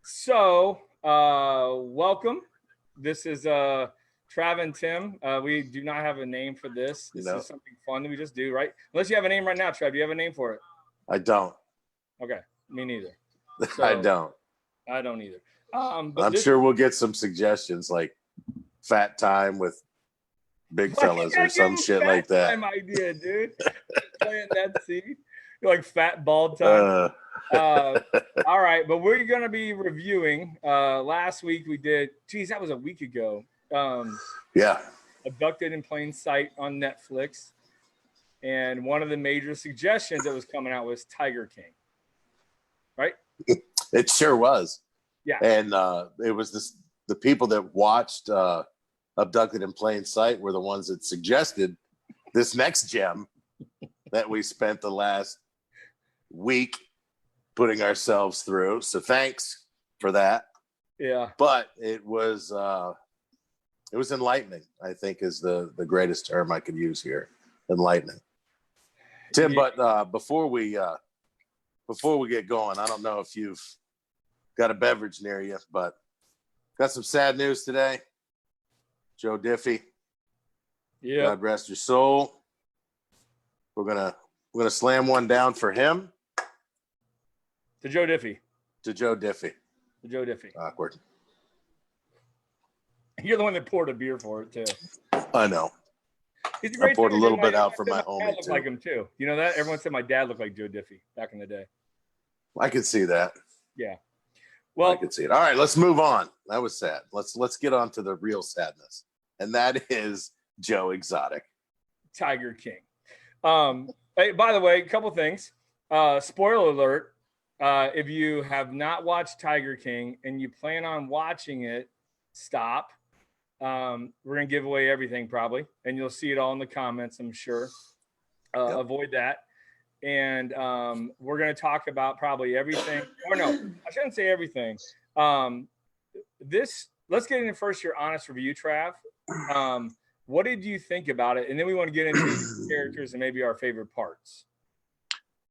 So, welcome. This is Trav and Tim. We do not have a name for this. This is something fun that we just do, right? Unless you have a name right now, Trav. Do you have a name for it? I don't. Okay, me neither. So, I don't. I don't either. I'm sure we'll get some suggestions like Fat Time with Big Fellas or some shit like that. Time idea, dude. Playing that scene. You're like Fat Bald Time. All right, but we're going to be reviewing. Last week we did, geez, that was a week ago. Abducted in Plain Sight on Netflix. And one of the major suggestions that was coming out was Tiger King. Right? It sure was. Yeah. And it was the people that watched Abducted in Plain Sight were the ones that suggested this next gem that we spent the last week putting ourselves through. So thanks for that. Yeah. But it was enlightening, I think is the greatest term I could use here. Enlightening. Tim, yeah. But before we get going, I don't know if you've got a beverage near you, but got some sad news today. Joe Diffie. Yeah. God rest your soul. We're gonna slam one down for him. To Joe Diffie. To Joe Diffie. To Joe Diffie. Awkward. You're the one that poured a beer for it too. I know. He's a great I poured a little bit out for my homie too. Like him too. You know that? Everyone said my dad looked like Joe Diffie back in the day. I could see that. Yeah. Well, I could see it. All right, let's move on. That was sad. Let's get on to the real sadness, and that is Joe Exotic, Tiger King. Hey, by the way, a couple things. Spoiler alert: if you have not watched Tiger King and you plan on watching it, stop. We're gonna give away everything probably, and you'll see it all in the comments, I'm sure. Yep. Avoid that. And we're going to talk about probably everything. Or no, I shouldn't say everything. Let's get into first your honest review, Trav. What did you think about it? And then we want to get into the characters and maybe our favorite parts.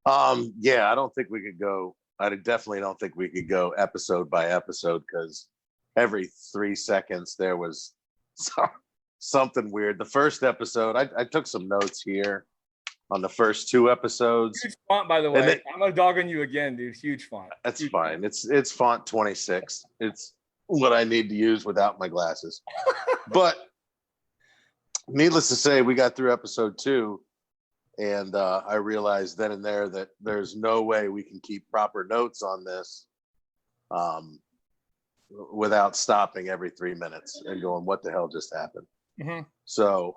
Yeah, I don't think we could go. I definitely don't think we could go episode by episode because every 3 seconds there was something weird. The first episode, I took some notes here. On the first 2 episodes. Huge font, by the way. I'm going to dog on you again, dude. Huge font. That's huge fine. Font. It's font 26. It's what I need to use without my glasses. But needless to say, we got through episode 2, and I realized then and there that there's no way we can keep proper notes on this without stopping every 3 minutes and going, what the hell just happened? Mm-hmm. So,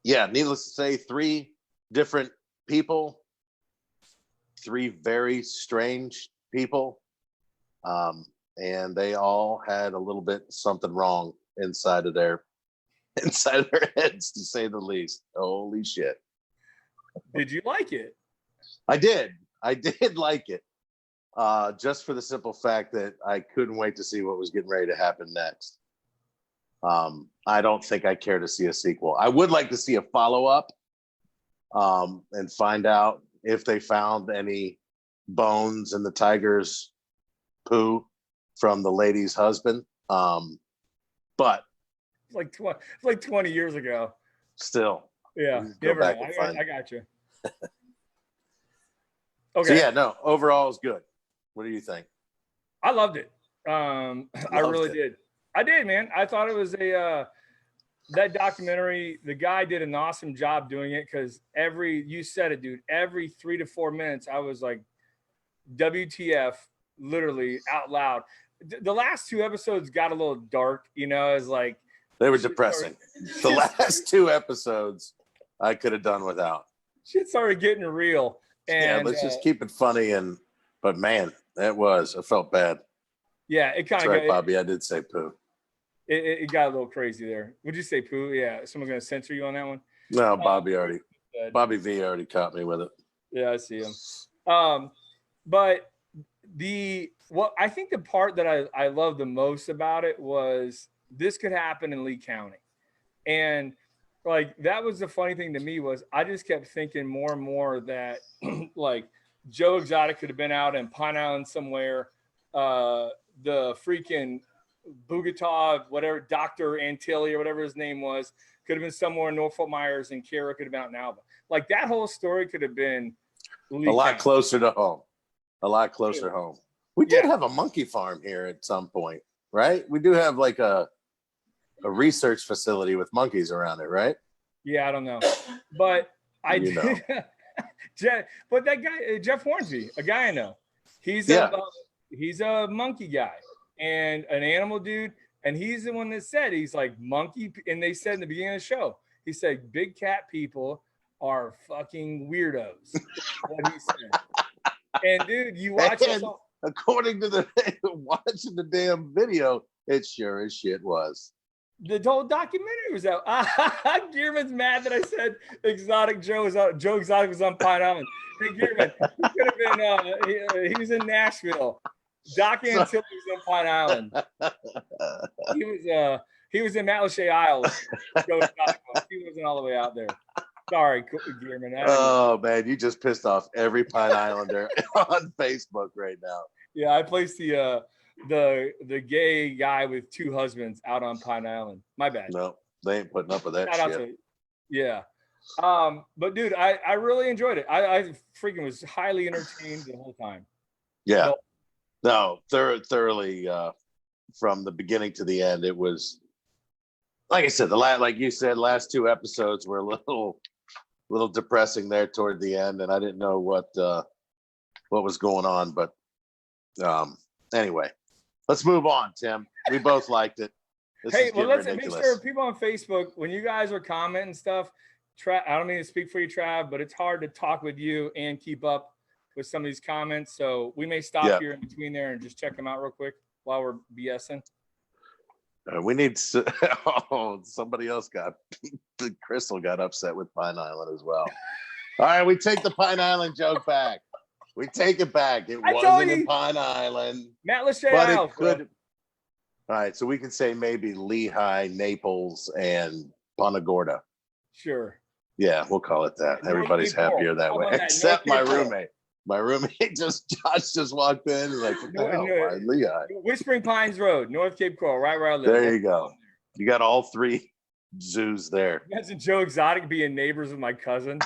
yeah, needless to say, 3 different people, 3 very strange people, and they all had a little bit something wrong inside of their heads, to say the least. Holy shit! Did you like it? I did like it, just for the simple fact that I couldn't wait to see what was getting ready to happen next. I don't think I care to see a sequel. I would like to see a follow-up and find out if they found any bones in the tiger's poo from the lady's husband. But it's like 20 years ago. Still. Yeah. Never know. I got you. Okay. So yeah, no, overall it's good. What do you think? I loved it. I really did. I did, man. I thought it was that documentary, the guy did an awesome job doing it because you said it, dude, every 3 to 4 minutes, I was like, WTF, literally out loud. The last 2 episodes got a little dark, as like. They were depressing. The last 2 episodes I could have done without. Shit started getting real. And, yeah, let's just keep it funny. But man, I felt bad. Yeah, it kind of. That's right, Bobby. I did say poo. It got a little crazy there. Would you say poo? Yeah. Someone's going to censor you on that one? No, Bobby V already caught me with it. Yeah, I see him. But I think the part that I love the most about it was this could happen in Lee County. And like, that was the funny thing to me was I just kept thinking more and more that like Joe Exotic could have been out in Pine Island somewhere the freaking Bogota, whatever, Dr. Antilli or whatever his name was, could have been somewhere in Norfolk Myers, and Kara could have been out in Alba. Like that whole story could have been a lot closer to home. A lot closer home. We did have a monkey farm here at some point, right? We do have like a research facility with monkeys around it, right? Yeah, I don't know, but but that guy Jeff Hornsby, a guy I know, he's a monkey guy and an animal dude, and he's the one that said he's like monkey, and they said in the beginning of the show, he said big cat people are fucking weirdos. What he said. And dude, you watch it. According to watching the damn video, it sure as shit was. The whole documentary was out. Gearman's mad that I said Exotic Joe was out. Joe Exotic was on Pine Island. Hey, Gearman, he could have been. He was in Nashville. Doc Antilli was on Pine Island. He was in Matlacha Isles. Joe Exotic was. He wasn't all the way out there. Sorry, Gearman. Oh man, you just pissed off every Pine Islander on Facebook right now. Yeah, I placed the gay guy with 2 husbands out on Pine Island. My bad. No, they ain't putting up with that shit. Yeah. But dude, I really enjoyed it. I freaking was highly entertained the whole time. Yeah. Thoroughly from the beginning to the end. It was, like I said, like you said, last 2 episodes were a little depressing there toward the end, and I didn't know what was going on, but anyway, let's move on, Tim. We both liked it. Hey, well, let's make sure people on Facebook, when you guys are commenting stuff, I don't mean to speak for you, Trav, but it's hard to talk with you and keep up with some of these comments. So we may stop here in between there and just check them out real quick while we're BSing. We need somebody else Crystal got upset with Pine Island as well. All right, we take the Pine Island joke back. We take it back. It wasn't in Pine Island. Matlacha but Isles, it could. All right, so we can say maybe Lehigh, Naples, and Punta Gorda. Sure. Yeah, we'll call it that. Everybody's happier that way, except my roommate. My roommate Josh just walked in and like, what the hell? Why Lehigh? Whispering Pines Road, North Cape Coral, right where I live. There you go. You got all 3 zoos there. Imagine Joe Exotic being neighbors with my cousin.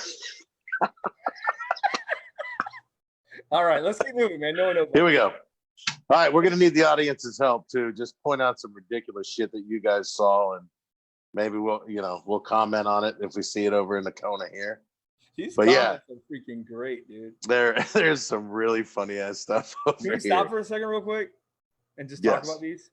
All right, let's keep moving, man. No one knows. Here we go. All right, we're going to need the audience's help too. Just point out some ridiculous shit that you guys saw, and maybe we'll comment on it if we see it over in the Kona here. These comments are freaking great, dude. There's some really funny ass stuff over here. Can we stop for a second real quick and just talk about these?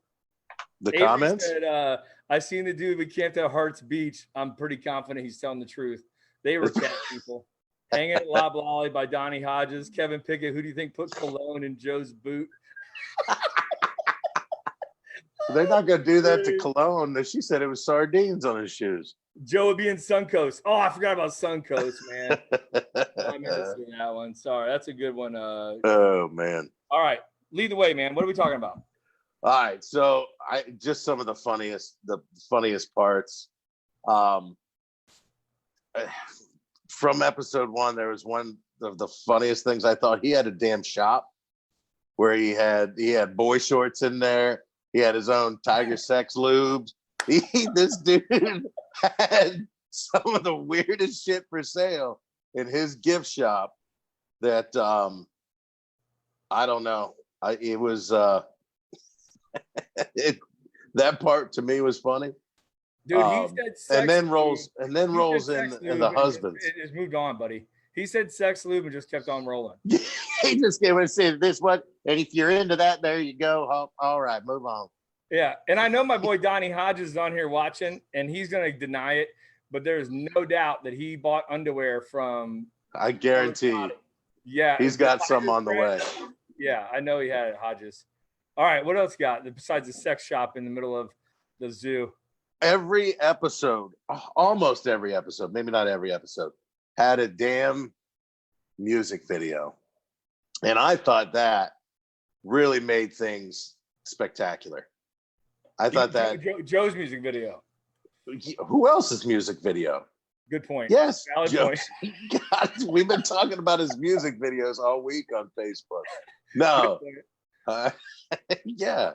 The Avery comments? Said, I seen the dude we camped at Hart's Beach. I'm pretty confident he's telling the truth. They were cat people. Hanging at Lob Lolly by Donnie Hodges. Kevin Pickett, who do you think put cologne in Joe's boot? They're not going to do that to Cologne. She said it was sardines on his shoes. Joe would be in Suncoast. Oh, I forgot about Suncoast, man. I missed that one. Sorry, that's a good one. Oh man! All right, lead the way, man. What are we talking about? All right, so just some of the funniest parts. From episode 1, there was one of the funniest things I thought. He had a damn shop where he had boy shorts in there. He had his own Tiger Sex lubes. This dude had some of the weirdest shit for sale in his gift shop that I don't know. It was that part to me was funny. Dude, he said sex and then rolls in the husbands. It's moved on, buddy. He said sex lube and just kept on rolling. He just came and said this one, and if you're into that, there you go. All right, move on. Yeah, and I know my boy Donnie Hodges is on here watching, and he's going to deny it, but there's no doubt that he bought underwear from. I guarantee. Yeah, he's got some on the way. Yeah, I know he had it, Hodges. All right, what else got besides the sex shop in the middle of the zoo? Every episode, almost every episode, maybe not every episode, had a damn music video, and I thought that really made things spectacular. I thought that Joe's music video. Who else's music video? Good point. Yes, valid point. God, we've been talking about his music videos all week on Facebook. No, Yeah,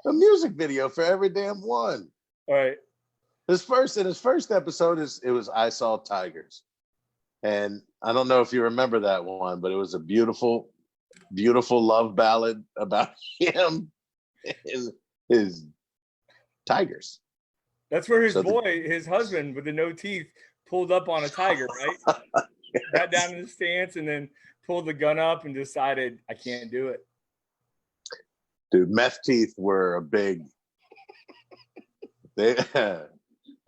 a music video for every damn one. All right. His first episode it was I Saw Tigers, and I don't know if you remember that one, but it was a beautiful love ballad about him and his tigers. That's where his husband with the no teeth, pulled up on a tiger, right? Yes. Got down in the stance and then pulled the gun up and decided, I can't do it. Dude, meth teeth were a big. They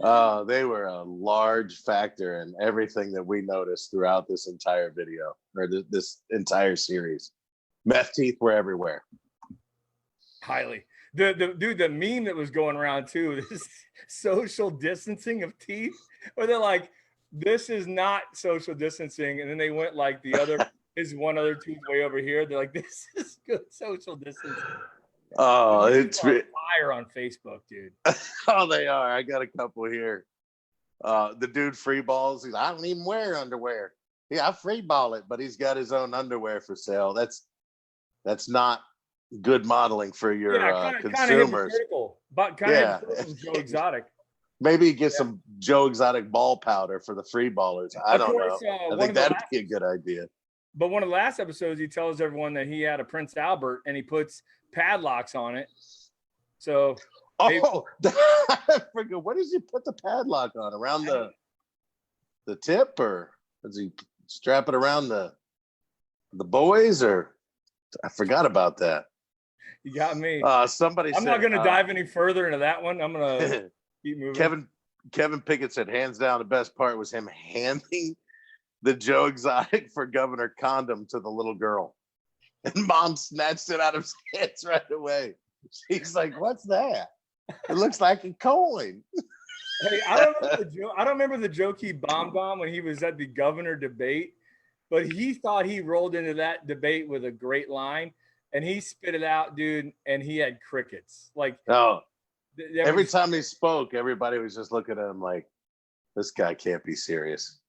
were a large factor in everything that we noticed throughout this entire video or this entire series. Meth teeth were everywhere. Highly. The meme that was going around too, this social distancing of teeth, where they're like, this is not social distancing, and then they went like the other is one other tooth way over here. They're like, this is good social distancing. Oh, it's fire on Facebook, dude. Oh, they are. I got a couple here. The dude free balls. I don't even wear underwear. Yeah, I free ball it, but he's got his own underwear for sale. That's not good modeling for your consumers. But kind of Joe Exotic. Maybe get some Joe Exotic ball powder for the free ballers. I don't know. I think that'd be a good idea. But one of the last episodes, he tells everyone that he had a Prince Albert and he puts padlocks on it. So, I forget, what does he put the padlock on? Around the tip, or does he strap it around the boys? Or I forgot about that. You got me. Somebody. I'm not going to dive any further into that one. I'm going to keep moving. Kevin Pickett said, hands down, the best part was him handing the Joe Exotic for Governor condom to the little girl, and Mom snatched it out of his hands right away. She's like, "What's that? It looks like a coin." Hey, I don't remember the joke he bombed on when he was at the governor debate, but he thought he rolled into that debate with a great line, and he spit it out, dude, and he had crickets. Like, every time he spoke, everybody was just looking at him like, "This guy can't be serious."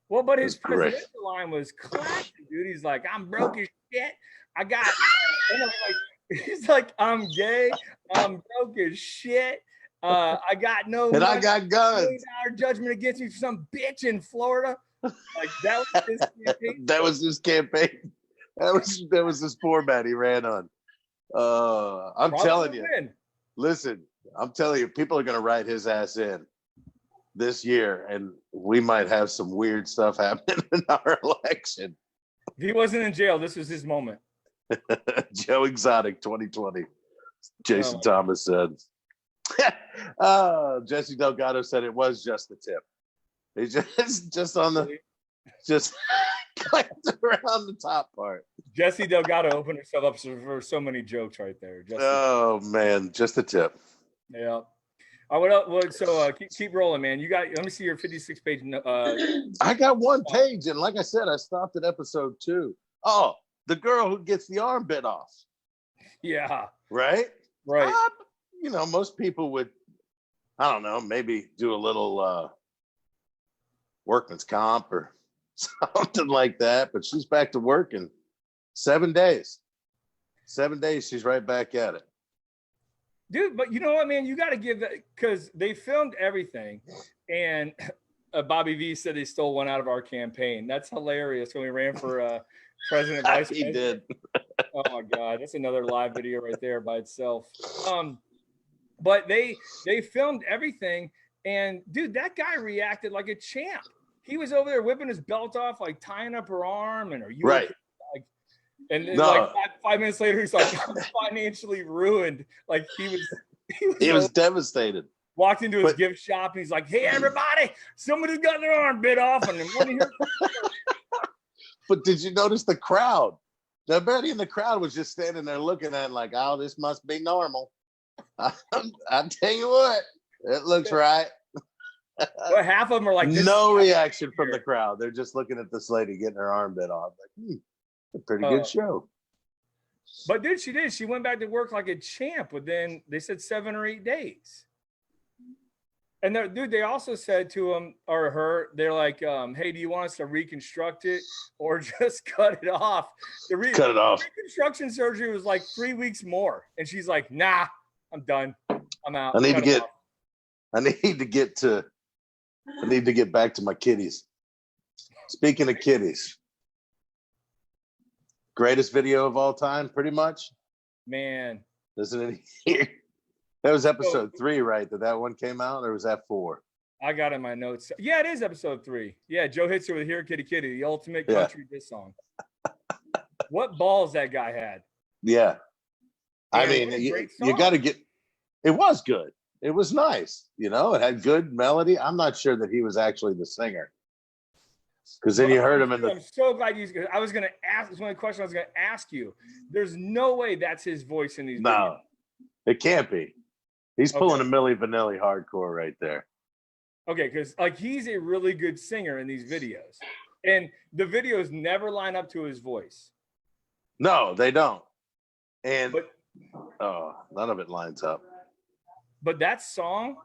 Well, but his presidential line was classic, dude. He's like, I'm broke as shit. I got, and I'm like, he's like, I'm gay. I'm broke as shit. I got no and I got guns. $1 judgment against me for some bitch in Florida. Like that was his campaign. That was his campaign. That was his format he ran on. I'm Probably telling you. Listen, I'm telling you, people are gonna write his ass in this year, and we might have some weird stuff happen in our election. If he wasn't in jail, this was his moment. Joe Exotic 2020. Jason Thomas said. Jesse Delgado said it was just the tip. He just on the clicked around the top part. Jesse Delgado opened herself up for so many jokes right there. Oh man, just the tip. Yeah. So keep rolling, man. You got. Let me see your 56-page. I got one page, and like I said, I stopped at episode 2. Oh, the girl who gets the arm bit off. Yeah. Right. Right. Most people would, I don't know, maybe do a little workman's comp or something like that. But she's back to work in 7 days. 7 days, she's right back at it. Dude, but you know what, man? You got to give that, because they filmed everything, and Bobby V said they stole one out of our campaign. That's hilarious when we ran for president, vice president. He did. Oh my God, that's another live video right there by itself. But they filmed everything, and dude, that guy reacted like a champ. He was over there whipping his belt off, like tying up her arm, and right. And then, like 5 minutes later, he's like, I'm financially ruined. Like he was devastated. Walked into his gift shop and he's like, hey, everybody, somebody's got their arm bit off. And But did you notice the crowd? Everybody in the crowd was just standing there looking at him like, oh, this must be normal. I tell you what, it looks right. Well, half of them are like, no reaction from the crowd. They're just looking at this lady getting her arm bit off. Like, a pretty good show. But dude, she did. She went back to work like a champ within, they said, 7 or 8 days. And dude, they also said to him or her, they're like, hey, do you want us to reconstruct it or just cut it off? Cut it off. Reconstruction surgery was like 3 weeks more. And she's like, nah, I'm done. I'm out. I need to get back to my kitties. Speaking of kitties, greatest video of all time, pretty much. Man. Isn't it? That was episode 3, right? That one came out, or was that 4? I got in my notes. Yeah, it is episode 3. Yeah, Joe hits her with "Here, Kitty, Kitty," the ultimate country diss song. What balls that guy had! Yeah, I mean, you got to get. It was good. It was nice. You know, it had good melody. I'm not sure that he was actually the singer, because then you heard him in the. I'm so glad you. I was going to ask. It's one of the questions I was going to ask you. There's no way that's his voice in these. No, videos. It can't be. He's pulling a Milli Vanilli hardcore right there. Okay, because like he's a really good singer in these videos, and the videos never line up to his voice. No, they don't. And none of it lines up. But that song,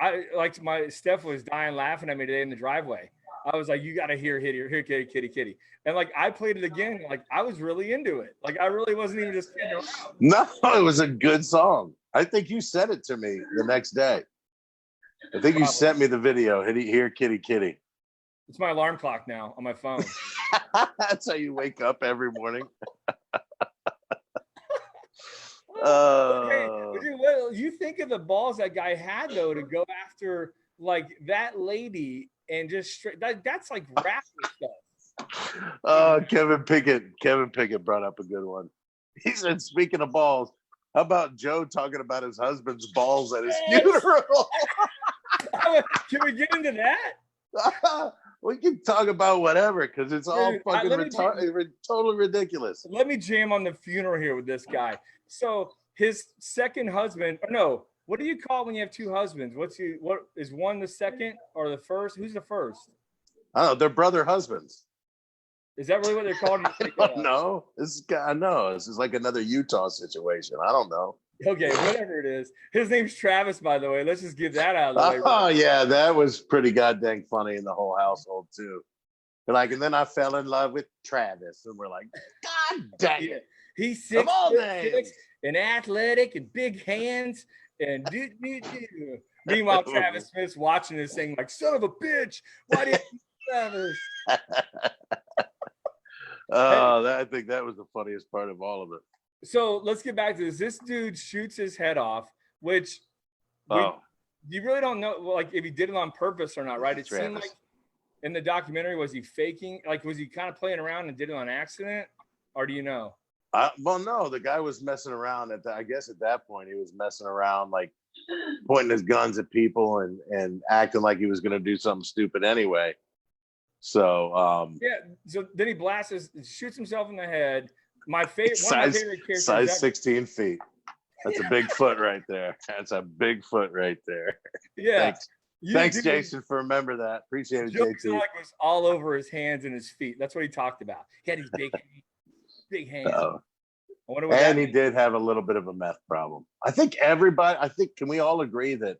I like my Steph was dying laughing at me today in the driveway. I was like, you got to hear Kitty, Kitty, Kitty. And like, I played it again. Like I was really into it. Like I really wasn't even just kidding around. No, it was a good song. I think you sent it to me the next day. I think you sent me the video. Here, Kitty, Kitty. It's my alarm clock now on my phone. That's how you wake up every morning. Okay, dude, well, you think of the balls that guy had though to go after like that lady and just straight that's like rapper stuff. Kevin Pickett brought up a good one. He said, speaking of balls, how about Joe talking about his husband's balls at his funeral? Can we get into that? We can talk about whatever because it's all fucking totally ridiculous. Let me jam on the funeral here with this guy. So his second husband, or no, what do you call when you have 2 husbands? What is one the second or the first? Who's the first? Oh, they're brother husbands. Is that really what they're called? I don't know. This is like another Utah situation. I don't know. Okay, whatever it is. His name's Travis, by the way. Let's just get that out of the way. Oh, yeah, that was pretty goddamn funny in the whole household, too. And then I fell in love with Travis. And we're like, God dang it. He's 6'6" and athletic and big hands. And meanwhile, Travis Smith's watching this thing like, son of a bitch. Why did you Travis? I think that was the funniest part of all of it. So let's get back to this. This dude shoots his head off, which you really don't know, like if he did it on purpose or not, right? It seemed like in the documentary, was he faking? Like, was he kind of playing around and did it on accident, or do you know? Well, no, the guy was messing around I guess at that point he was messing around, like pointing his guns at people and acting like he was going to do something stupid anyway. So so then he shoots himself in the head. My favorite characters. Size 16 feet. That's a big foot right there. That's a big foot right there. Yeah. Thanks, Jason, for remembering that. Appreciate it, JT. Joe was all over his hands and his feet. That's what he talked about. He had these big hands. And he did have a little bit of a meth problem. Can we all agree that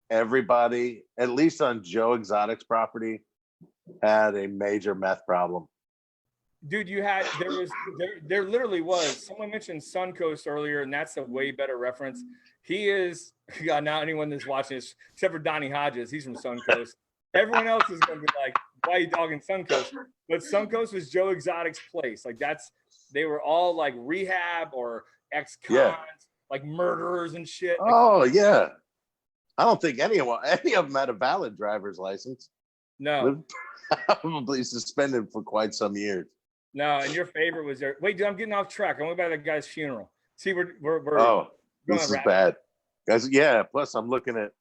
everybody, at least on Joe Exotic's property, had a major meth problem? Dude, there literally was. Someone mentioned Suncoast earlier, and that's a way better reference. He is, God, now anyone that's watching this, except for Donnie Hodges, he's from Suncoast. Everyone else is going to be like, why are you dogging Suncoast? But Suncoast was Joe Exotic's place. Like they were all like rehab or ex-cons, like murderers and shit. Oh, yeah. I don't think any of them had a valid driver's license. No. Probably suspended for quite some years. No, and your favorite was there. Wait, dude, I'm getting off track. I went by the guy's funeral. See, we're this is bad, guys. Yeah. Plus, I'm looking at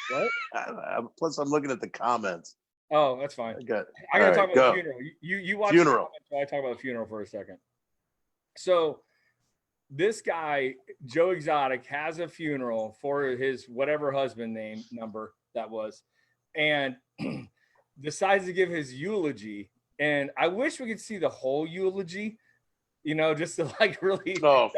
what? Plus, I'm looking at the comments. Oh, that's fine. I gotta talk about the funeral. You watch funeral. The comments while I talk about the funeral for a second. So, this guy Joe Exotic has a funeral for his whatever husband name number that was, and decides to give his eulogy. And I wish we could see the whole eulogy, just to like really. Oh,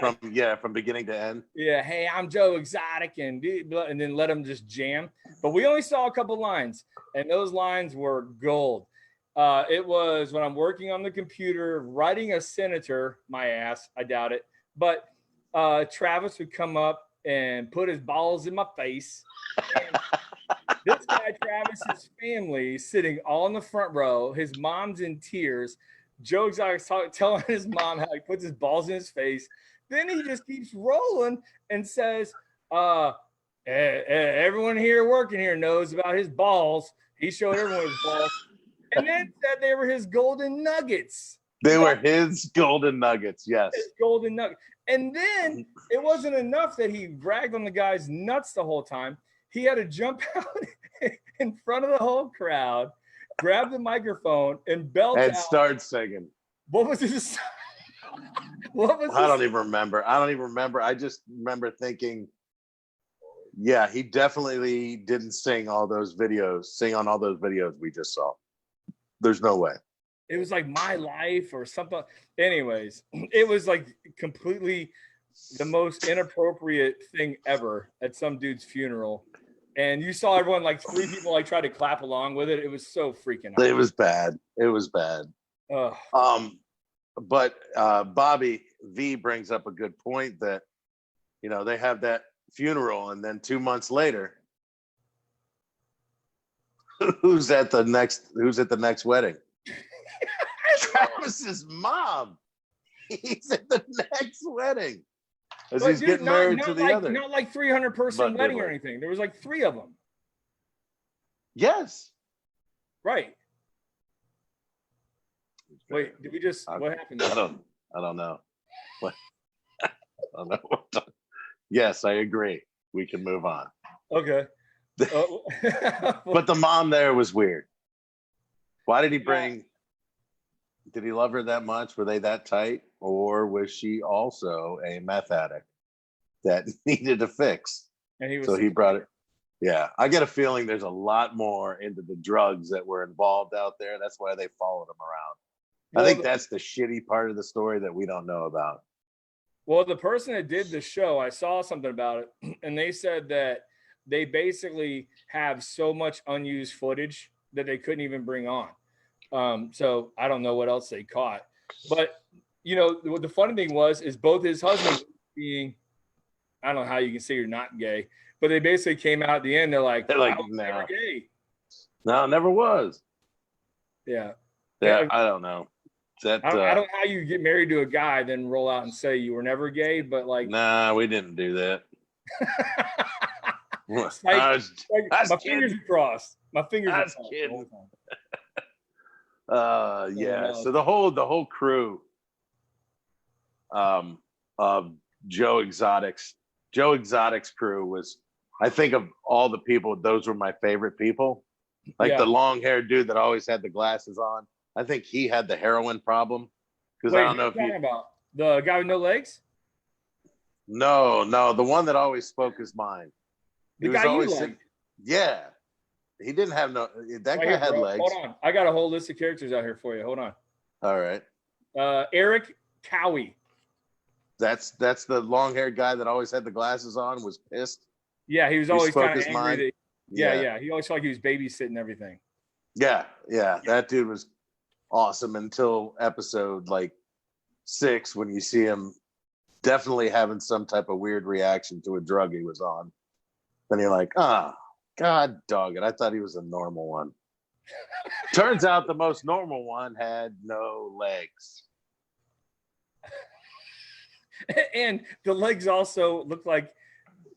from beginning to end. Yeah. Hey, I'm Joe Exotic, and then let him just jam. But we only saw a couple lines, and those lines were gold. It was when I'm working on the computer, writing a senator, my ass, I doubt it. But Travis would come up and put his balls in my face. And this guy, Travis's family, sitting all in the front row. His mom's in tears. Joe Exotic's telling his mom how he puts his balls in his face. Then he just keeps rolling and says, everyone here working here knows about his balls. He showed everyone his balls. And then said they were his golden nuggets. They were his golden nuggets, yes. His golden nugget. And then it wasn't enough that he bragged on the guy's nuts the whole time. He had to jump out in front of the whole crowd, grab the microphone, and belt and out. Start singing. What was his? I don't even remember. I just remember thinking, yeah, he definitely didn't sing on all those videos we just saw. There's no way. It was like My Life or something. Anyways, it was like completely the most inappropriate thing ever at some dude's funeral. And you saw everyone, like 3 people, like try to clap along with it. It was so freaking out. It was bad. But Bobby V brings up a good point that, they have that funeral, and then 2 months later, who's at the next wedding? Travis's mom. He's at the next wedding. As he's getting married to the other. Not like 300-person wedding or anything. There was like 3 of them. Yes. Right. Wait, did we just what happened? I don't know. What? I don't know. Yes, I agree. We can move on. Okay. But the mom there was weird. Why did he bring? Did he love her that much? Were they that tight, or was she also a meth addict that needed a fix? And he brought it. Yeah, I get a feeling there's a lot more into the drugs that were involved out there. That's why they followed him around. I think that's the shitty part of the story that we don't know about. Well, the person that did the show, I saw something about it, and they said that they basically have so much unused footage that they couldn't even bring on. So I don't know what else they caught. But, what the funny thing is both his husbands being, I don't know how you can say you're not gay, but they basically came out at the end. They're like no, never gay. No, never was. Yeah. Yeah, I don't know. I don't know how you get married to a guy, then roll out and say you were never gay, but like. Nah, we didn't do that. my fingers are crossed. My fingers are crossed. Kidding. Yeah. So the whole crew of Joe Exotic's crew was, I think of all the people, those were my favorite people. Like the long-haired dude that always had the glasses on. I think he had the heroin problem. Because I don't know if you're talking about the guy with no legs. No, the one that always spoke his mind. The guy you like. Yeah. He didn't have that guy had legs. Hold on. I got a whole list of characters out here for you. Hold on. All right. Eric Pkwy. That's the long-haired guy that always had the glasses on, was pissed. Yeah, he was always kind of angry. Yeah. He always felt like he was babysitting everything. Yeah. That dude was awesome until episode 6, when you see him definitely having some type of weird reaction to a drug he was on. Then you're like, God dog it. I thought he was a normal one. Turns out the most normal one had no legs. And the legs also looked like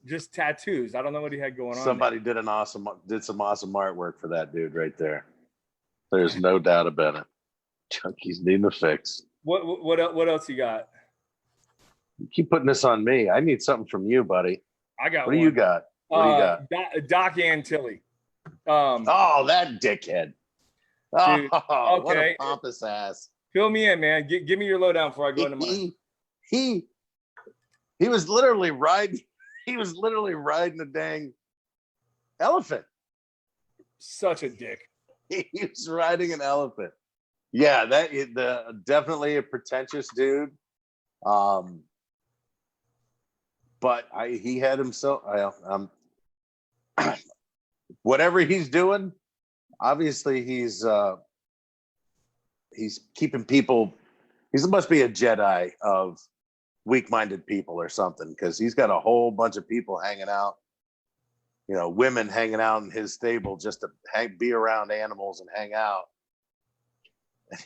just tattoos. I don't know what he had going on. Somebody did some awesome artwork for that dude right there. There's no doubt about it. Chunky's needing a fix. What else you got? You keep putting this on me. I need something from you, buddy. I got What do you got? What do you got? Doc Antilli. That dickhead. Dude, okay. What a pompous ass. Fill me in, man. Give me your lowdown before I go into mine. He was literally riding. He was literally riding a dang elephant. Such a dick. He was riding an elephant. Yeah, definitely a pretentious dude. But he had himself. whatever he's doing, obviously he's keeping people. He must be a Jedi of weak-minded people or something, because he's got a whole bunch of people hanging out. You know, women hanging out in his stable just to be around animals and hang out.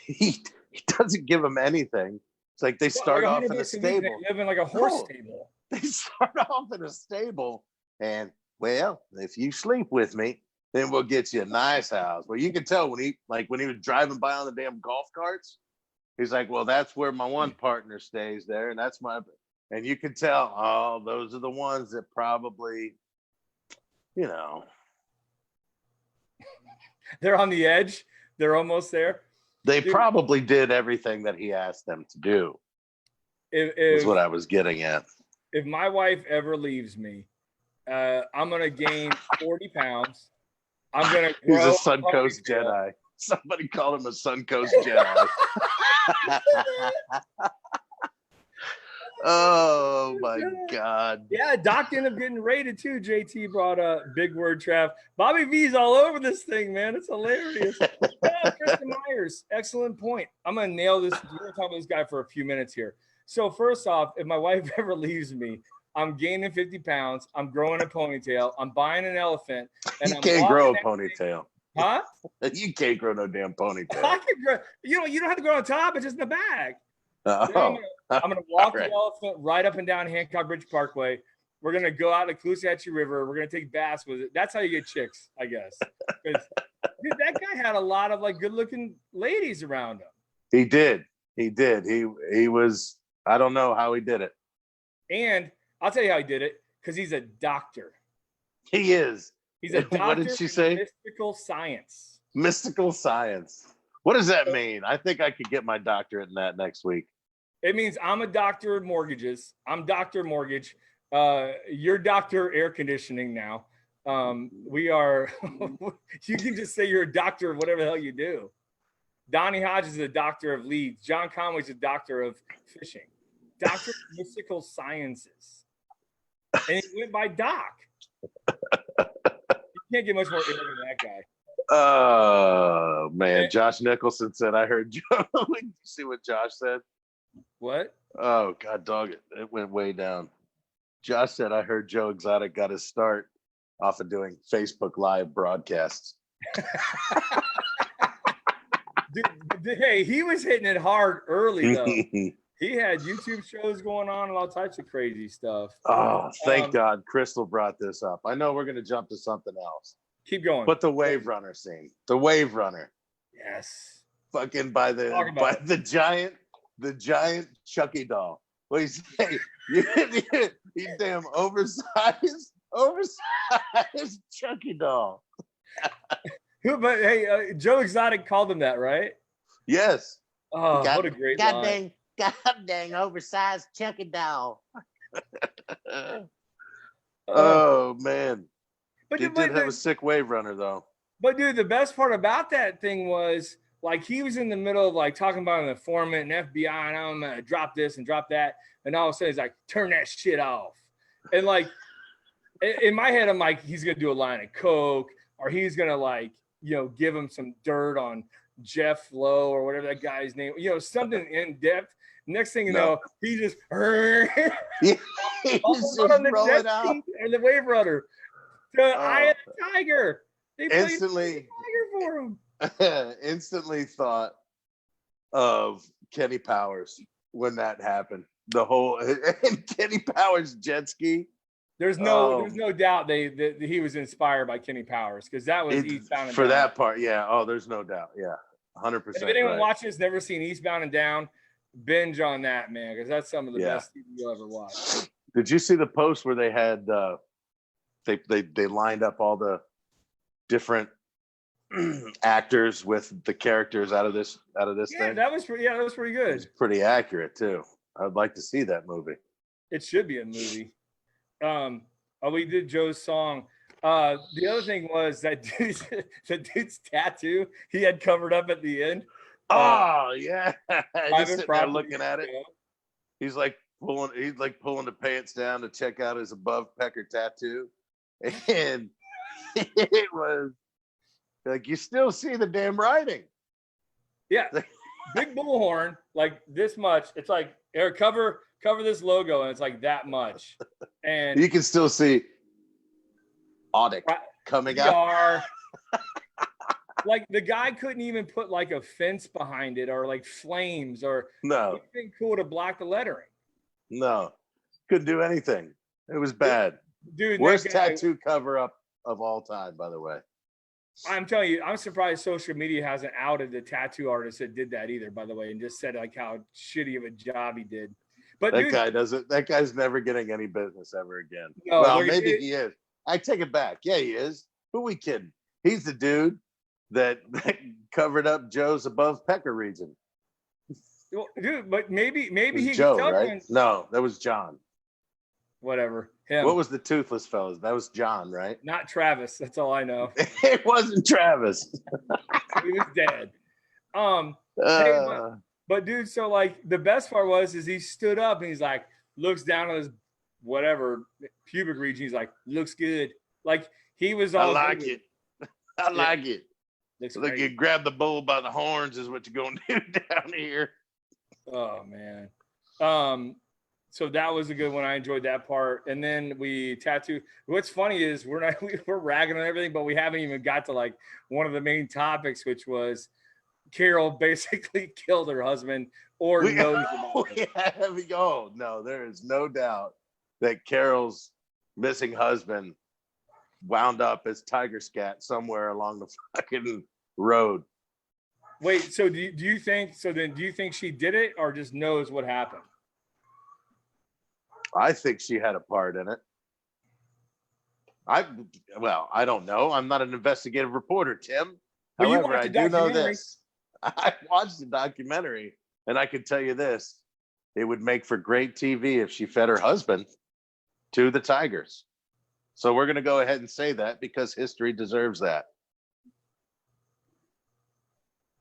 He doesn't give them anything. It's like they start off in a stable. They live in like a horse stable. They start off in a stable, and well, if you sleep with me, then we'll get you a nice house. Well, you can tell when he was driving by on the damn golf carts, he's like, well, that's where my one partner stays there, and that's my. And you can tell, oh, those are the ones that probably, you know, they're on the edge. They're almost there. They probably did everything that he asked them to do. Is what I was getting at. If my wife ever leaves me, I'm going to gain 40 pounds. I'm going to grow. He's a Suncoast Jedi. Somebody called him a Suncoast Jedi. Oh, my God. Yeah, Doc ended up getting rated, too. JT brought a big word, Trav. Bobby V's all over this thing, man. It's hilarious. Kristen Myers, excellent point. I'm going to nail this. We're going to talk about this guy for a few minutes here. So first off, if my wife ever leaves me, I'm gaining 50 pounds. I'm growing a ponytail. I'm buying an elephant. And you can't grow a ponytail. Huh? You can't grow no damn ponytail. I can grow. You don't have to grow on top. It's just in the back. Oh. I'm gonna walk the elephant right up and down Hancock Bridge Parkway. We're gonna go out to Caloosahatchee River. We're gonna take baths with it. That's how you get chicks, I guess. Dude, that guy had a lot of like good-looking ladies around him. He did. He was. I don't know how he did it. And I'll tell you how he did it, because he's a doctor. He is. He's a doctor. What did she say? Mystical science. Mystical science. What does that mean? I think I could get my doctorate in that next week. It means I'm a doctor of mortgages. I'm Dr. Mortgage. You're Dr. Air Conditioning now. We are, you can just say you're a doctor of whatever the hell you do. Donnie Hodges is a doctor of leads. John Conway's a doctor of fishing. Doctor of Mystical Sciences. And he went by Doc. You can't get much more ignorant than that guy. Oh, man. Josh Nicholson said, I heard Joe. Did you see what Josh said? What? Oh, God dog it. It went way down. Josh said, I heard Joe Exotic got his start off of doing Facebook Live broadcasts. Dude, hey, he was hitting it hard early, though. He had YouTube shows going on and all types of crazy stuff. Oh, thank God Crystal brought this up. I know we're going to jump to something else. Keep going. But the Wave Runner scene. The Wave Runner. Yes. Fucking by the giant Chucky doll. What do you say? You damn oversized Chucky doll. But hey, Joe Exotic called him that, right? Yes. Oh, what a great line. God dang oversized Chucky doll. Oh man. But he did have a sick Wave Runner though. But dude, the best part about that thing was like he was in the middle of like talking about an informant and FBI and I'm gonna drop this and drop that, and all of a sudden he's like, turn that shit off. And like in my head, I'm like, he's gonna do a line of coke, or he's gonna like, give him some dirt on Jeff Lowe or whatever that guy's name, something in depth. Next thing you know, he just he's just roll it out. And the Wave Runner, the Eye of the Tiger. They instantly Tiger for him. Instantly thought of Kenny Powers when that happened. The whole and Kenny Powers jet ski. There's no doubt that he was inspired by Kenny Powers, because that was Eastbound and for Down. That part. Yeah. Oh, there's no doubt. Yeah, 100%. If anyone watches never seen Eastbound and Down, binge on that, man, because that's some of the best TV you'll ever watch. Did you see the post where they had they lined up all the different actors with the characters out of this thing? That was pretty good. It's pretty accurate too. I'd like to see that movie. It should be a movie. We did Joe's song. The other thing was that dude's tattoo he had covered up at the end. Oh yeah, just sitting there looking at it. He's like pulling the pants down to check out his above pecker tattoo, and It was like you still see the damn writing. Yeah, big bullhorn, like this much. It's like, Eric, cover this logo, and it's like that much. And you can still see audit coming out. Like the guy couldn't even put like a fence behind it or like flames or anything cool to block the lettering. No, couldn't do anything. It was bad. Dude, worst tattoo cover up of all time, by the way. I'm telling you, I'm surprised social media hasn't outed the tattoo artist that did that either, by the way, and just said like how shitty of a job he did. But that guy's never getting any business ever again. No, well, maybe he is. I take it back. Yeah, he is. Who we kidding? He's the dude that covered up Joe's above pecker region. Well, dude, but maybe he Joe, right? No, that was John. Whatever. Him. What was the toothless fellas? That was John, right? Not Travis. That's all I know. It wasn't Travis. He was dead. Hey, but dude, so like the best part is he stood up and he's like, looks down on his whatever pubic region. He's like, looks good. Like he was all. I like it. I like it. Look, you grab the bull by the horns is what you're going to do down here. Oh man. So that was a good one. I enjoyed that part. And then we tattoo. What's funny is we're ragging on everything, but we haven't even got to like one of the main topics, which was Carol basically killed her husband or knows about it. Oh no, there is no doubt that Carol's missing husband wound up as tiger scat somewhere along the fucking road. Wait, so do you think she did it or just knows what happened? I think she had a part in it. I don't know. I'm not an investigative reporter, Tim. Well, however, I do know this. I watched the documentary, and I can tell you this. It would make for great TV if she fed her husband to the tigers. So we're going to go ahead and say that because history deserves that.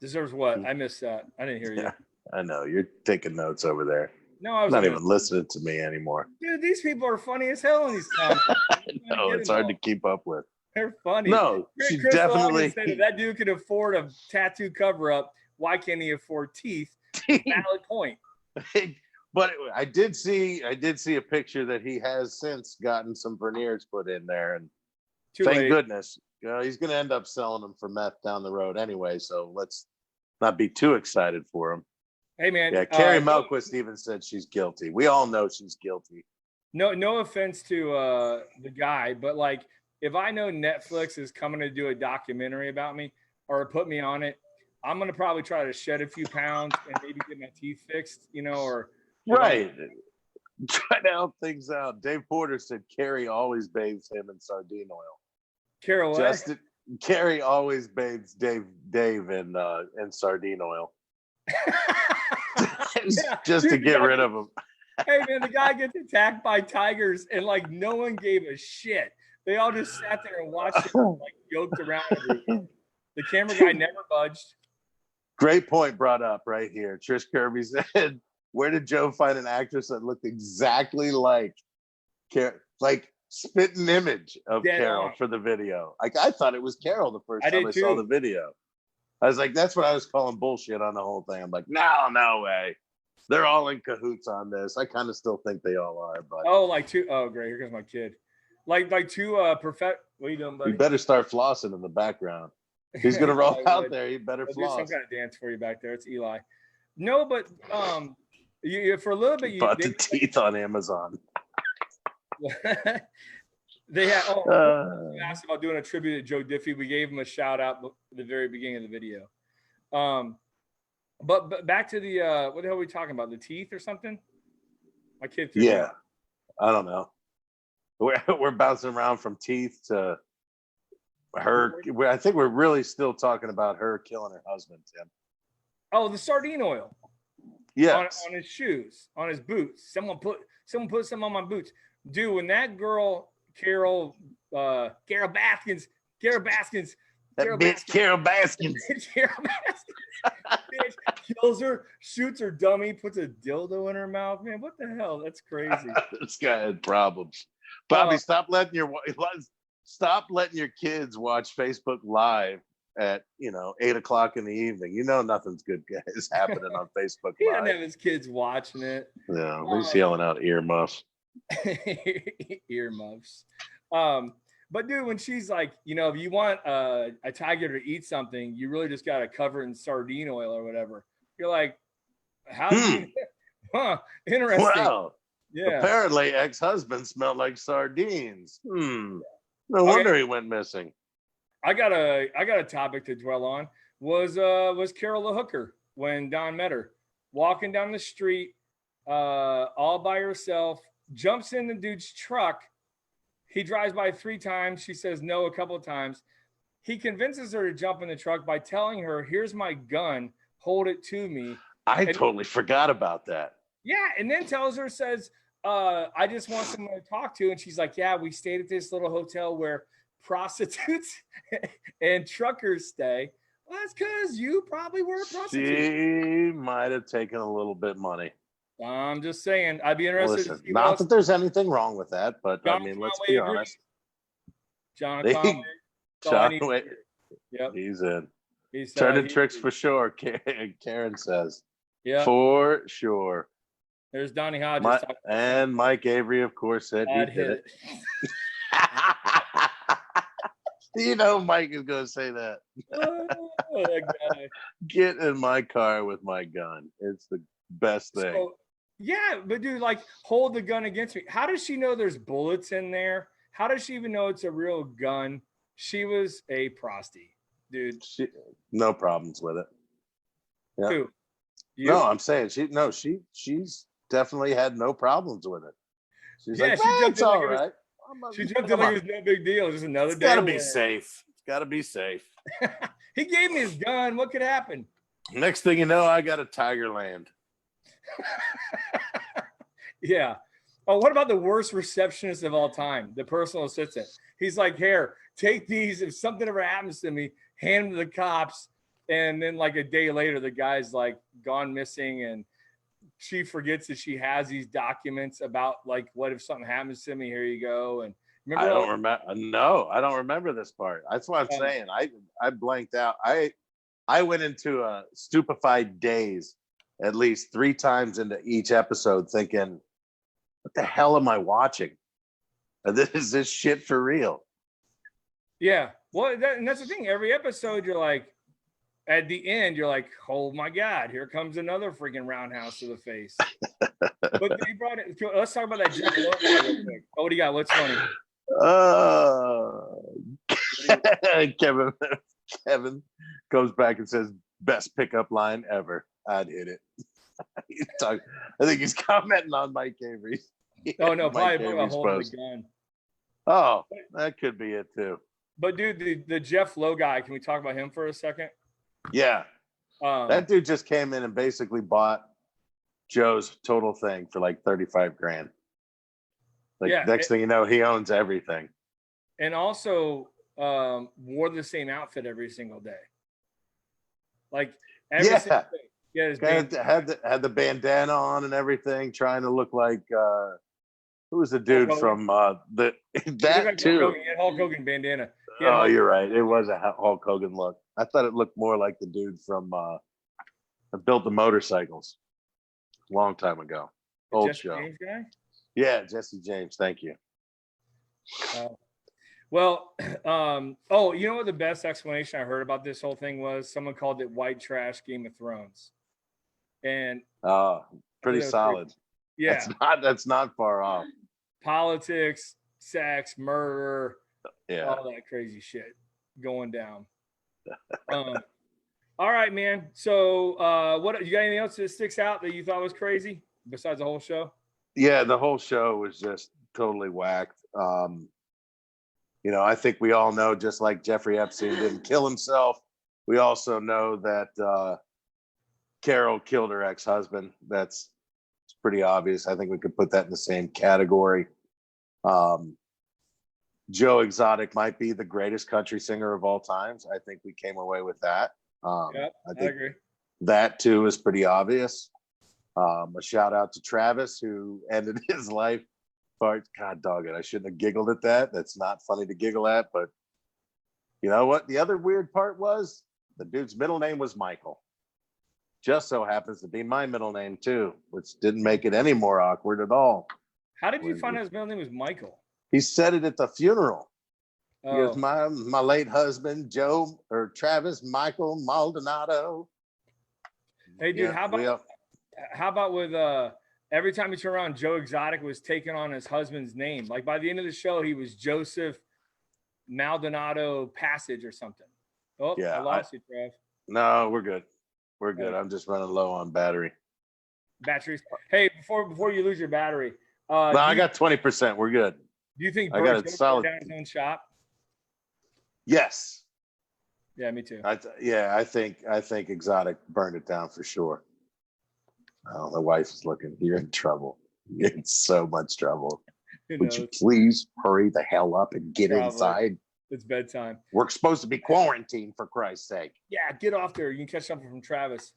Deserves what? I missed that. I didn't hear you. Yeah, I know. You're taking notes over there. No, I was not even listening to me anymore. Dude, these people are funny as hell in these towns. No, it's hard to keep up with. They're funny. No, she definitely said if that dude could afford a tattoo cover up, why can't he afford teeth? Valid point. But I did see a picture that he has since gotten some veneers put in there, and thank goodness. He's going to end up selling them for meth down the road anyway. So let's not be too excited for him. Hey man, yeah. Carrie Melquist even said she's guilty. We all know she's guilty. No offense to the guy, but like if I know Netflix is coming to do a documentary about me or put me on it, I'm gonna probably try to shed a few pounds and maybe get my teeth fixed, or right. Try to help things out. Dave Porter said Carrie always bathes him in sardine oil. Carol, Carrie always bathes Dave in sardine oil. Just to get rid of him. Hey man, the guy gets attacked by tigers and like no one gave a shit. They all just sat there and watched him like yoked around everything. The camera guy never budged. Great point brought up right here. Trish Kirby said, where did Joe find an actress that looked exactly like spitting image of Carol for the video? Like I thought it was Carol the first time I saw the video. I was like, that's what I was calling bullshit on the whole thing. I'm like, no way. They're all in cahoots on this. I kind of still think they all are, but great. Here comes my kid. Like two what are you doing, buddy? You better start flossing in the background. He's gonna roll out there. You better floss. Do some kind of dance for you back there. It's Eli. No, but you for a little bit you bought the teeth on Amazon. They had you asked about doing a tribute to Joe Diffie. We gave him a shout out at the very beginning of the video. But back to the what the hell are we talking about? The teeth or something? My kid threw Yeah. I don't know. We're bouncing around from teeth to her. I think we're really still talking about her killing her husband, Tim. Oh, the sardine oil. Yeah. On his shoes, on his boots. Someone put some on my boots. Dude, when that girl Carol Baskins kills her, shoots her dummy, puts a dildo in her mouth. Man, what the hell? That's crazy. This guy had problems. Bobby, stop letting Stop letting your kids watch Facebook Live at 8:00 in the evening. Nothing's good is happening on Facebook He doesn't Live. have his kids watching it. Yeah, he's yelling out earmuffs. Earmuffs. But dude, when she's like, if you want a tiger to eat something, you really just got to cover it in sardine oil or whatever. You're like, how do you? Huh? Interesting. Well, yeah. Apparently, ex-husband smelled like sardines. No wonder he went missing. I got a topic to dwell on. Was Carol the hooker when Don met her, walking down the street, all by herself, jumps in the dude's truck. He drives by 3 times. She says no a couple of times. He convinces her to jump in the truck by telling her, "Here's my gun. Hold it to me." I totally forgot about that. Yeah, and then says, "I just want someone to talk to." And she's like, "Yeah, we stayed at this little hotel where prostitutes and truckers stay." Well, that's because you probably were a prostitute. She might have taken a little bit money. I'm just saying. I'd be interested. Listen, not that there's anything wrong with that, but John let's Conway be agrees. honest. John Conway. John Conway. Yep. He's in. He's turning tricks for sure, Karen says. Yeah. For sure. There's Donnie Hodges. And Mike Avery, of course, said he did it. Mike is going to say that. That guy. Get in my car with my gun. It's the best thing. So, yeah, but dude, hold the gun against me. How does she know there's bullets in there? How does she even know it's a real gun? She was a prostie, dude. No problems with it. Yeah. Who? You? No, I'm saying she's definitely had no problems with it. She's like, it's all right. She jumped in like it was no big deal. Just another day. Gotta be safe. It's gotta be safe. He gave me his gun. What could happen? Next thing you know, I got a Tigerland. Yeah. Oh, what about the worst receptionist of all time? The personal assistant. He's like, "Here, take these. If something ever happens to me, hand them to the cops." And then a day later, the guy's gone missing, and she forgets that she has these documents about what if something happens to me? Here you go. And remember, I don't remember. No, I don't remember this part. That's what I'm saying. I blanked out. I went into a stupefied daze at least 3 times into each episode, thinking, "What the hell am I watching? Is this shit for real?" Yeah. Well, and that's the thing. Every episode, you're like, at the end, you're like, "Oh my God, here comes another freaking roundhouse to the face." But they brought it. Let's talk about that Jeff Lowe guy real quick. Oh, what do you got? What's funny? Kevin goes back and says, "Best pickup line ever. I'd hit it." I think he's commenting on Mike Avery. Oh no, probably about holding the gun. Oh, that could be it too. But dude, the Jeff Lowe guy, can we talk about him for a second? Yeah. That dude just came in and basically bought Joe's total thing for $35,000. Next thing you know, he owns everything. And also wore the same outfit every single day. Every single day. Yeah, had the bandana on and everything, trying to look like who was the dude from that too? He had Hulk Hogan bandana. Oh, you're right. It was a Hulk Hogan look. I thought it looked more like the dude from that built the motorcycles a long time ago. Old Jesse show. James guy? Yeah, Jesse James. Thank you. Well, you know what the best explanation I heard about this whole thing was? Someone called it white trash Game of Thrones. And pretty solid. Yeah. That's not far off. Politics, sex, murder, all that crazy shit going down. All right, man. So what you got anything else that sticks out that you thought was crazy besides the whole show? Yeah, the whole show was just totally whacked. I think we all know, just like Jeffrey Epstein didn't kill himself, we also know that Carol killed her ex-husband. It's pretty obvious. I think we could put that in the same category. Joe Exotic might be the greatest country singer of all times. I think we came away with that. I agree. That too is pretty obvious. A shout out to Travis, who ended his life Fart, God dog it. I shouldn't have giggled at that. That's not funny to giggle at, but you know what? The other weird part was the dude's middle name was Michael. Just so happens to be my middle name too, which didn't make it any more awkward at all. How did you find out his middle name was Michael? He said it at the funeral. Oh. He goes, my late husband, Joe or Travis Michael Maldonado. Hey, dude, how about with every time you turn around, Joe Exotic was taking on his husband's name. Like by the end of the show, he was Joseph Maldonado Passage or something. Oh, yeah, I lost you, Trav. No, we're good. We're good. I'm just running low on batteries. Hey, before you lose your battery. No, I got 20%. We're good. Do you think I got it solid down his own shop? Yes. Yeah, me too. I think Exotic burned it down for sure. Oh, the wife is looking. You're in trouble. You're in so much trouble. Would you please hurry the hell up and get inside? It's bedtime. We're supposed to be quarantined, for Christ's sake. Yeah, get off there. You can catch something from Travis.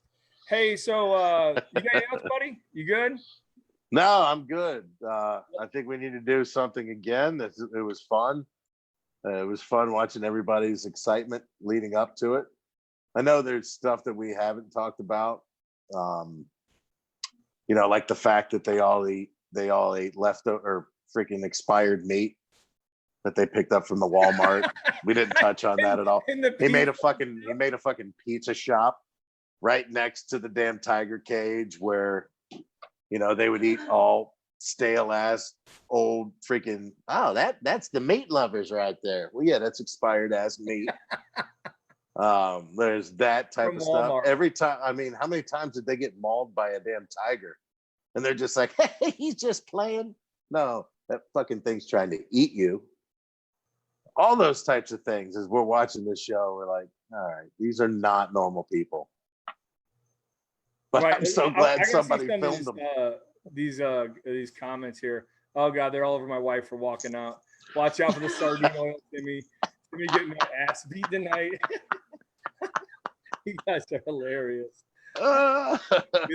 Hey, so you got anything else, buddy? You good? No, I'm good. I think we need to do something again. It was fun. It was fun watching everybody's excitement leading up to it. I know there's stuff that we haven't talked about. You know, like the fact that they all ate leftover or freaking expired meat that they picked up from the Walmart. We didn't touch on that at all. He made a fucking pizza shop right next to the damn tiger cage where, you know, they would eat all stale ass old freaking, that's the meat lovers right there. Well, yeah, that's expired ass meat. There's that type of stuff every time. I mean, how many times did they get mauled by a damn tiger and they're just like, hey, he's just playing? No, that fucking thing's trying to eat you. All those types of things. As we're watching this show, we're like, all right, these are not normal people. But right. I'm so glad somebody filmed them. These comments here. Oh God, they're all over my wife for walking out. Watch out for the sardine oil, Timmy. Timmy getting my ass beat tonight. You guys are hilarious. Burn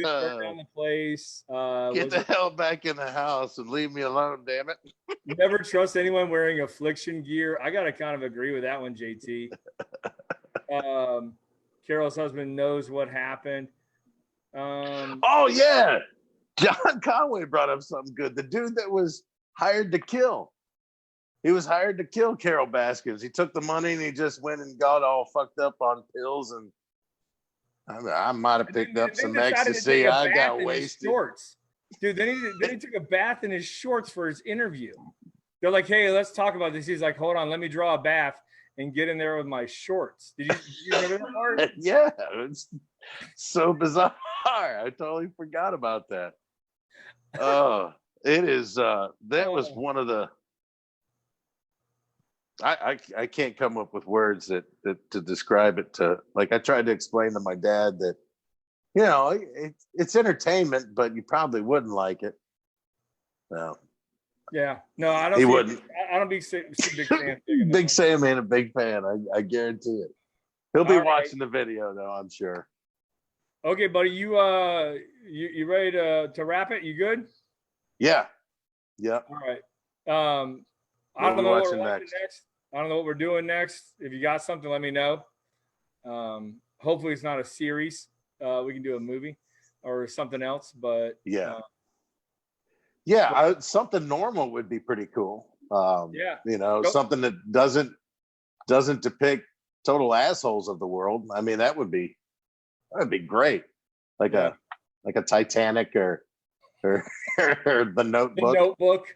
down the place. Get the hell back in the house and leave me alone, damn it. Never trust anyone wearing affliction gear. I gotta kind of agree with that one, JT. Carol's husband knows what happened. Oh yeah, John Conway brought up something good. The dude that was hired to kill. He was hired to kill Carol Baskins. He took the money and he just went and got all fucked up on pills and I might have picked up some ecstasy. I got wasted. Shorts. Dude, then he took a bath in his shorts for his interview. They're like, hey, let's talk about this. He's like, hold on, let me draw a bath and get in there with my shorts. Did you remember that part? Yeah, it's so bizarre. I totally forgot about that. It is that was one of the I can't come up with words that to describe it. To like, I tried to explain to my dad that, you know, it's entertainment, but you probably wouldn't like it. No. Yeah. No, I don't. He wouldn't. I don't be big fan. Big Sam ain't a big fan. I guarantee it. He'll be watching the video though, I'm sure. Okay, buddy. You ready to wrap it? You good? Yeah. Yeah. All right. I don't know what we're watching next. I don't know what we're doing next. If you got something, let me know. Hopefully it's not a series. We can do a movie or something else, but yeah. Something normal would be pretty cool. Yeah. You know, something that doesn't depict total assholes of the world. I mean, that'd be great. Like a Titanic or the Notebook. The Notebook.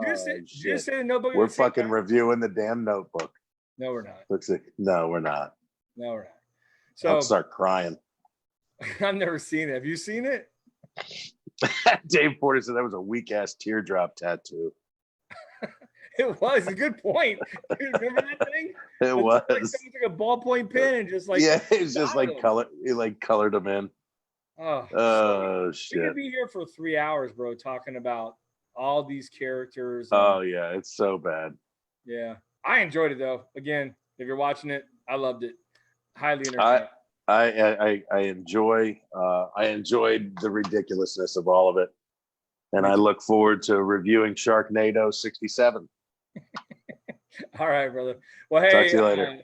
Did you say the Notebook? We're fucking reviewing the damn Notebook. No, we're not. Looks like no, we're not. No, we're not. So I'll start crying. I've never seen it. Have you seen it? Dave Porter said that was a weak ass teardrop tattoo. It was a good point. Remember that thing? It was. Like someone took a ballpoint pen and just like it was just like color. He like colored them in. Oh shit! We could be here for 3 hours, bro, talking about all these characters. Oh yeah, it's so bad. Yeah, I enjoyed it though. Again, if you're watching it, I loved it. Highly entertaining. I enjoyed the ridiculousness of all of it. And I look forward to reviewing Sharknado 67. All right, brother. Well, hey, Talk to you later.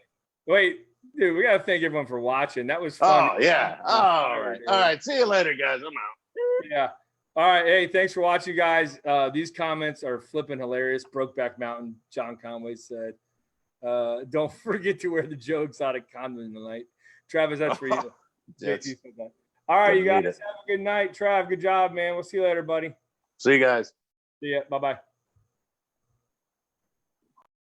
Wait, dude, we got to thank everyone for watching. That was fun. Oh, yeah. All right. All right. See you later, guys. I'm out. Yeah. All right. Hey, thanks for watching, guys. These comments are flipping hilarious. Brokeback Mountain, John Conway said. Don't forget to wear the jokes out of condom tonight. Travis, that's for you. JT said that. All right, you guys have a good night. Trav, good job, man. We'll see you later, buddy. See you guys. See ya. Bye-bye.